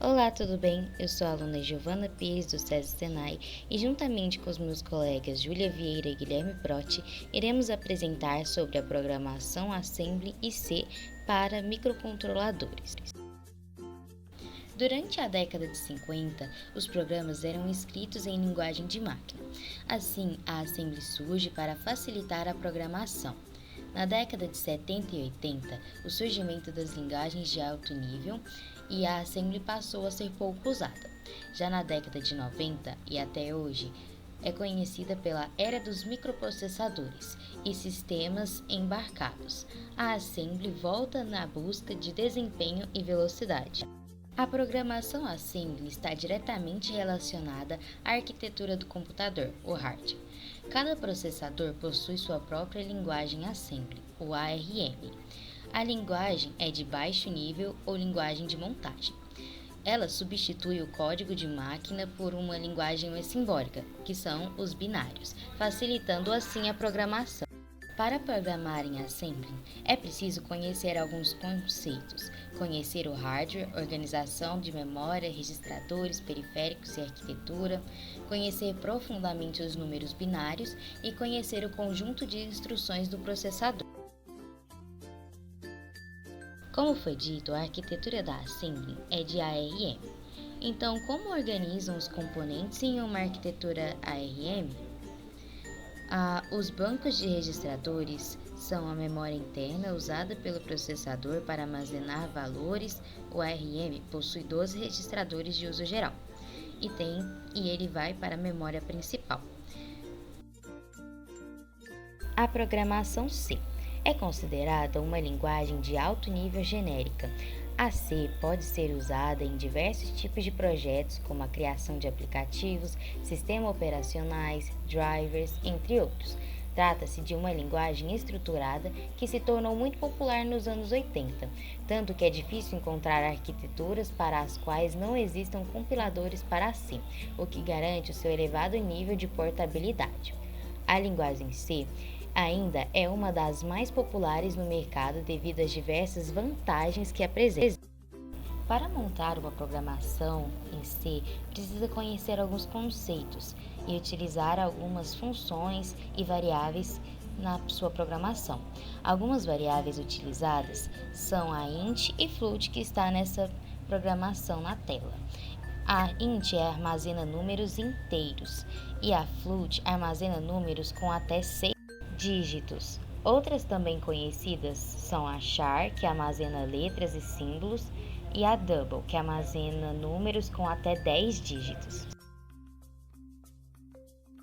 Olá, tudo bem? Eu sou a aluna Giovana Pires do SESI Senai e juntamente com os meus colegas Júlia Vieira e Guilherme Protti, iremos apresentar sobre a programação Assembly e C para microcontroladores. Durante a década de 50, os programas eram escritos em linguagem de máquina. Assim, a Assembly surge para facilitar a programação. Na década de 70 e 80, o surgimento das linguagens de alto nível e a Assembly passou a ser pouco usada. Já na década de 90 e até hoje, é conhecida pela era dos microprocessadores e sistemas embarcados. A Assembly volta na busca de desempenho e velocidade. A programação Assembly está diretamente relacionada à arquitetura do computador, o hardware. Cada processador possui sua própria linguagem Assembly, o ARM. A linguagem é de baixo nível ou linguagem de montagem. Ela substitui o código de máquina por uma linguagem simbólica, que são os binários, facilitando assim a programação. Para programar em Assembly, é preciso conhecer alguns conceitos, conhecer o hardware, organização de memória, registradores, periféricos e arquitetura, conhecer profundamente os números binários e conhecer o conjunto de instruções do processador. Como foi dito, a arquitetura da Assembly é de ARM. Então, como organizam os componentes em uma arquitetura ARM? Os bancos de registradores são a memória interna usada pelo processador para armazenar valores. O ARM possui 12 registradores de uso geral e ele vai para a memória principal. A programação C é considerada uma linguagem de alto nível genérica. A C pode ser usada em diversos tipos de projetos, como a criação de aplicativos, sistemas operacionais, drivers, entre outros. Trata-se de uma linguagem estruturada que se tornou muito popular nos anos 80, tanto que é difícil encontrar arquiteturas para as quais não existam compiladores para C, o que garante o seu elevado nível de portabilidade. A linguagem C ainda é uma das mais populares no mercado devido às diversas vantagens que apresenta. Para montar uma programação em C, precisa conhecer alguns conceitos e utilizar algumas funções e variáveis na sua programação. Algumas variáveis utilizadas são a int e float que está nessa programação na tela. A int armazena números inteiros e a float armazena números com até 6 dígitos. Outras também conhecidas são a char, que armazena letras e símbolos, e a double, que armazena números com até 10 dígitos.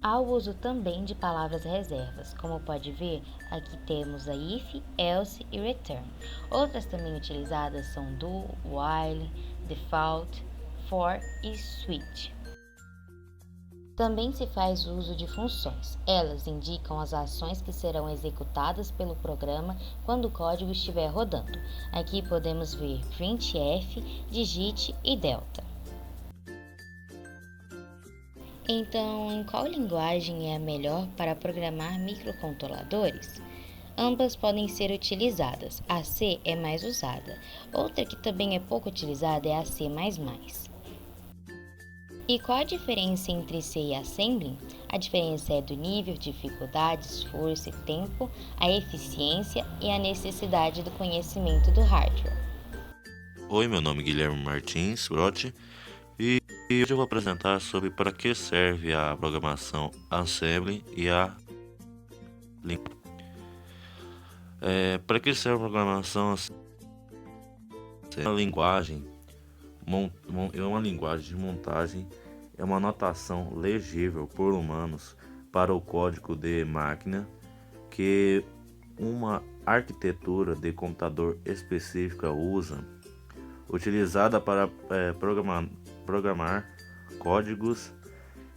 Há o uso também de palavras reservas, como pode ver, aqui temos a if, else e return. Outras também utilizadas são do, while, default, for e switch. Também se faz uso de funções. Elas indicam as ações que serão executadas pelo programa quando o código estiver rodando. Aqui podemos ver printf, digit e delta. Então, em qual linguagem é a melhor para programar microcontroladores? Ambas podem ser utilizadas. A C é mais usada. Outra que também é pouco utilizada é a C++. E qual a diferença entre C e Assembly? A diferença é do nível, dificuldade, esforço e tempo, a eficiência e a necessidade do conhecimento do hardware. Oi, meu nome é Guilherme Martins Protti e hoje eu vou apresentar sobre para que serve a programação Assembly e a para que serve a programação Assembly? É uma linguagem, é uma linguagem de montagem, é uma notação legível por humanos para o código de máquina que uma arquitetura de computador específica usa, utilizada para programar códigos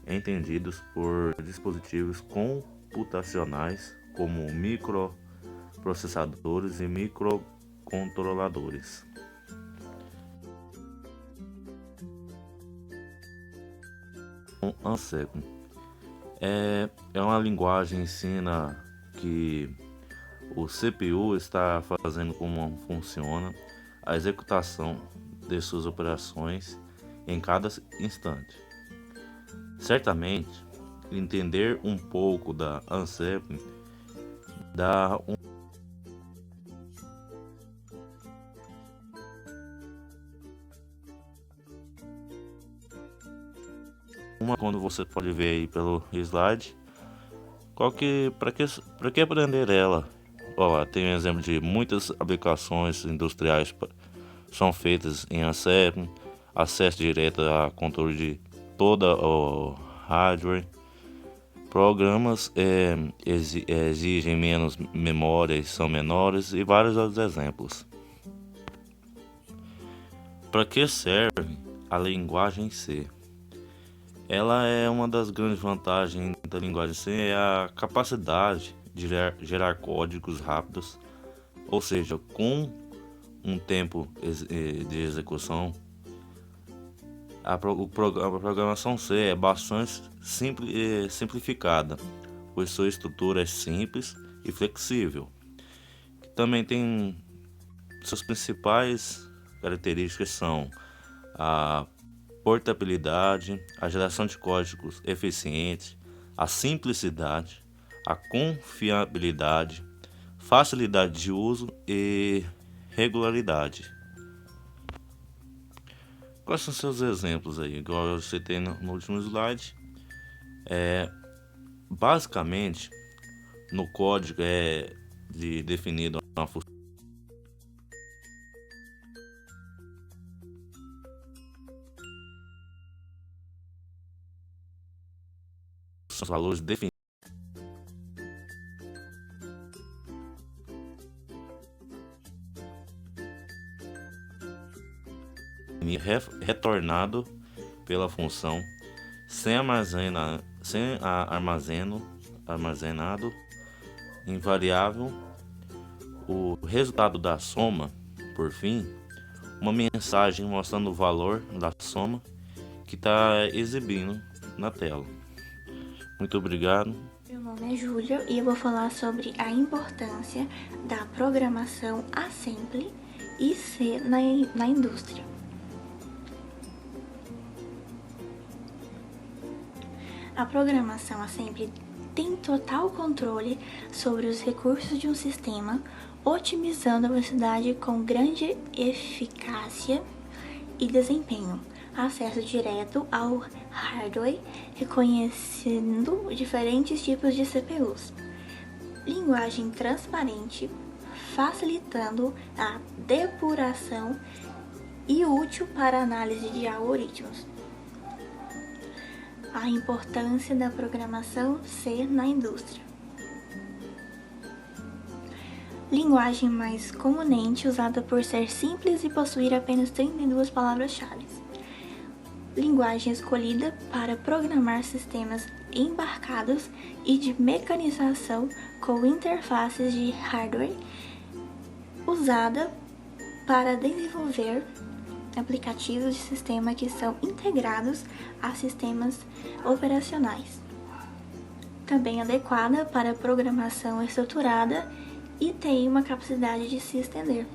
entendidos por dispositivos computacionais como microprocessadores e microcontroladores. Assembly é uma linguagem que ensina que o CPU está fazendo como funciona a executação de suas operações em cada instante. Certamente, entender um pouco da Ansem dá uma quando você pode ver aí pelo slide, para que aprender ela? Ó, lá, tem um exemplo de muitas aplicações industriais são feitas em Ansem, acesso direto a controle de toda o hardware. Programas exigem menos memória e são menores e vários outros exemplos. Para que serve a linguagem C? Ela é uma das grandes vantagens da linguagem C, é a capacidade de gerar códigos rápidos, ou seja, com um tempo de execução. A programação C é bastante simplificada, pois sua estrutura é simples e flexível. Também tem suas principais características são a portabilidade, a geração de códigos eficiente, a simplicidade, a confiabilidade, facilidade de uso e regularidade. Quais são seus exemplos aí? Igual eu citei no último slide. Basicamente, no código é definido uma função, os valores definidos retornado pela função sem armazenado invariável. O resultado da soma, por fim, uma mensagem mostrando o valor da soma que está exibindo na tela. Muito obrigado. Meu nome é Júlia e eu vou falar sobre a importância da programação Assembly e C na indústria. A programação Assembly tem total controle sobre os recursos de um sistema, otimizando a velocidade com grande eficácia e desempenho, acesso direto ao hardware, reconhecendo diferentes tipos de CPUs, linguagem transparente, facilitando a depuração e útil para análise de algoritmos. A importância da programação C na indústria. Linguagem mais comumente usada por ser simples e possuir apenas 32 palavras-chave. Linguagem escolhida para programar sistemas embarcados e de mecanização com interfaces de hardware, usada para desenvolver aplicativos de sistema que são integrados a sistemas operacionais. Também adequada para programação estruturada e tem uma capacidade de se estender.